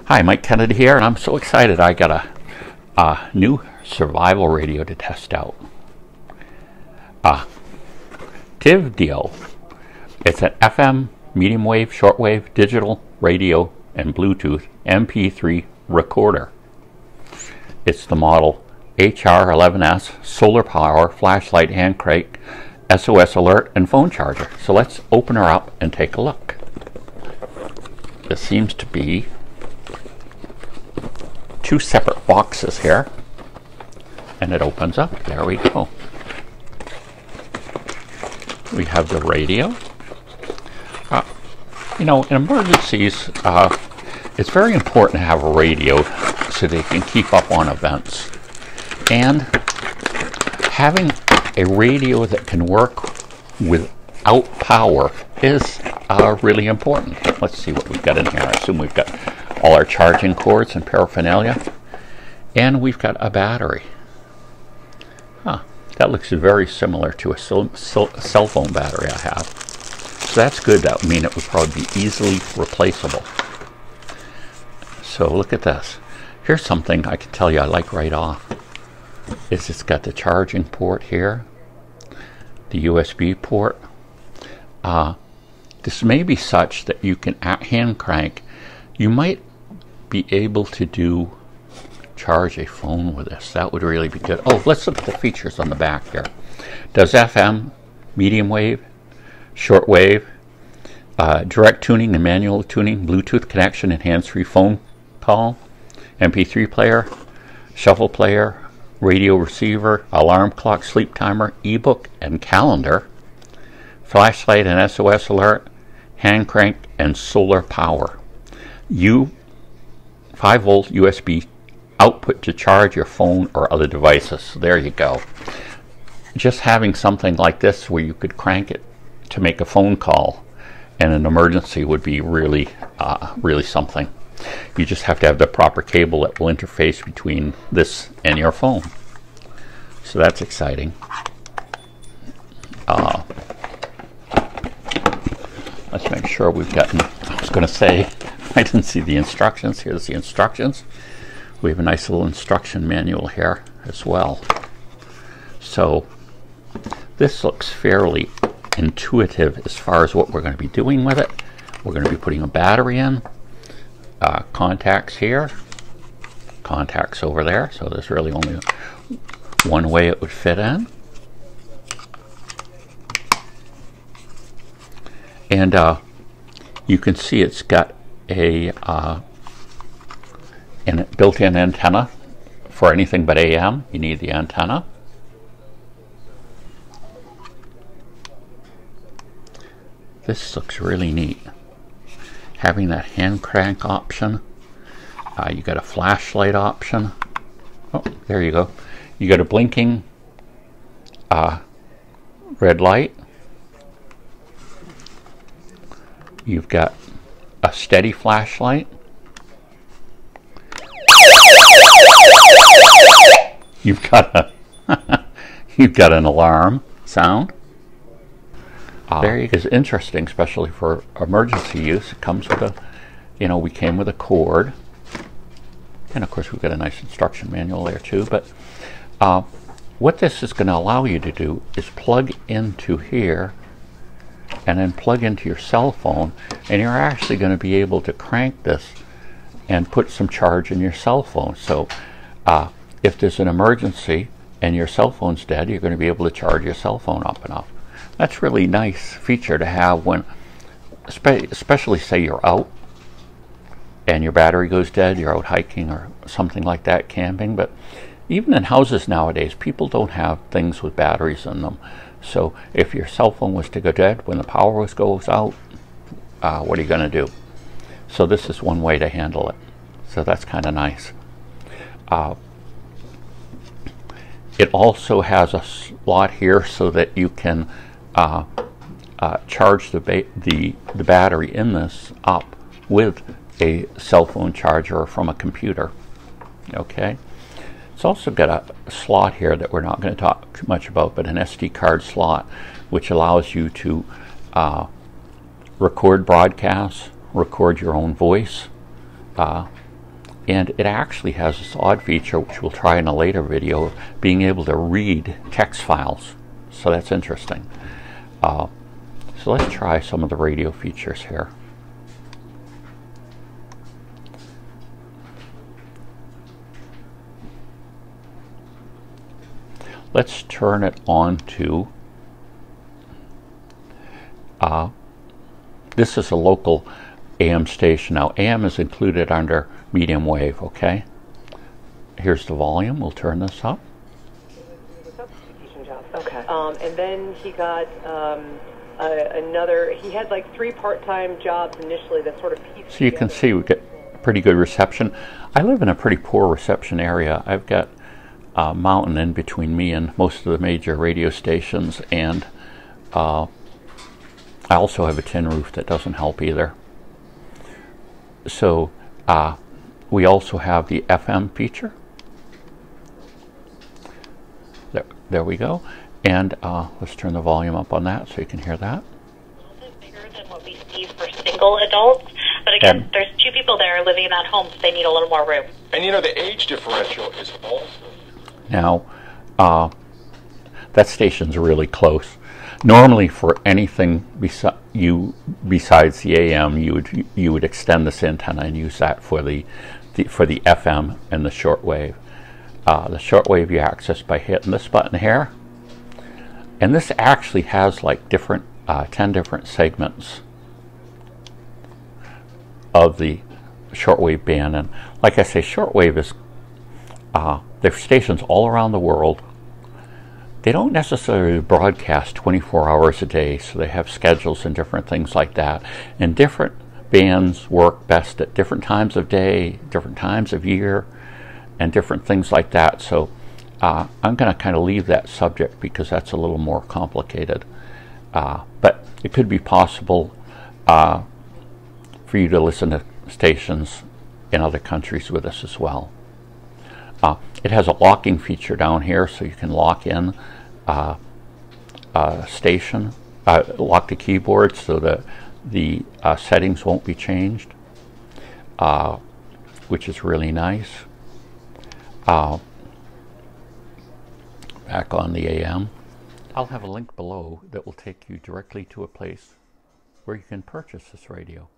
Hi, Mike Kennedy here, and I'm so excited I got a new survival radio to test out. TIVDIO. It's an FM, medium wave, shortwave, digital, radio, and Bluetooth MP3 recorder. It's the model HR-11S, solar power, flashlight, hand crank, SOS alert, and phone charger. So let's open her up and take a look. This seems to be two separate boxes here, and it opens up. There we go. We have the radio. In emergencies, it's very important to have a radio so they can keep up on events. And having a radio that can work without power is really important. Let's see what we've got in here. I assume we've got all our charging cords and paraphernalia, and we've got a battery. That looks very similar to a cell phone battery I have. So that's good. That would mean it would probably be easily replaceable. So look at this. Here's something I can tell you I like right off. It's got the charging port here, the USB port. This may be such that you can hand crank. You might be able to charge a phone with this. That would really be good. Oh, let's look at the features on the back here. Does FM, medium wave, short wave, direct tuning and manual tuning, Bluetooth connection and hands-free phone call, MP3 player, shuffle player, radio receiver, alarm clock, sleep timer, ebook and calendar, flashlight and SOS alert, hand crank, and solar power. 5-volt USB output to charge your phone or other devices. So there you go. Just having something like this where you could crank it to make a phone call in an emergency would be really something. You just have to have the proper cable that will interface between this and your phone. So that's exciting. Let's make sure we've gotten, I was going to say, I didn't see the instructions. Here's the instructions. We have a nice little instruction manual here as well. So this looks fairly intuitive as far as what we're going to be doing with it. We're going to be putting a battery in, contacts here, contacts over there. So there's really only one way it would fit in. And you can see it's got a built-in antenna for anything but AM. You need the antenna. This looks really neat. Having that hand crank option. You got a flashlight option. Oh, there you go. You got a blinking red light. You've got a steady flashlight. You've got an alarm sound. There is interesting, especially for emergency use. It comes with we came with a cord, and of course we've got a nice instruction manual there too. But what this is going to allow you to do is plug into here, and then plug into your cell phone, and you're actually going to be able to crank this and put some charge in your cell phone. So if there's an emergency and your cell phone's dead, you're going to be able to charge your cell phone up enough. That's really nice feature to have when, especially say you're out and your battery goes dead, you're out hiking or something like that, camping. But even in houses nowadays, people don't have things with batteries in them. So if your cell phone was to go dead when the power goes out, what are you going to do? So this is one way to handle it. So that's kind of nice. It also has a slot here so that you can charge the battery in this up with a cell phone charger from a computer. Okay. It's also got a slot here that we're not going to talk too much about, but an SD card slot, which allows you to record broadcasts, record your own voice, And it actually has this odd feature, which we'll try in a later video, being able to read text files. So that's interesting. So let's try some of the radio features here. Let's turn it on to, this is a local AM station. Now AM is included under medium wave, okay? Here's the volume. We'll turn this up. Okay. And then he got he had like 3 part-time jobs initially that sort of pieced So you can see we get pretty good reception. I live in a pretty poor reception area. I've got a mountain in between me and most of the major radio stations, and I also have a tin roof that doesn't help either. So we also have the FM feature. There we go. And let's turn the volume up on that so you can hear that. A little bit bigger than what we see for single adults. But again, there's 2 people there living in that home, so they need a little more room. And you know, the age differential is also... Now, that station's really close. Normally, for anything besides the AM, you would extend this antenna and use that for the FM and the shortwave. The shortwave you access by hitting this button here, and this actually has like 10 different segments of the shortwave band. And like I say, shortwave is there are stations all around the world. They don't necessarily broadcast 24 hours a day, so they have schedules and different things like that. And different bands work best at different times of day, different times of year, and different things like that. So I'm going to kind of leave that subject because that's a little more complicated. But it could be possible for you to listen to stations in other countries with us as well. It has a locking feature down here, so you can lock in a station, lock the keyboard so that the settings won't be changed, which is really nice. Back on the AM. I'll have a link below that will take you directly to a place where you can purchase this radio.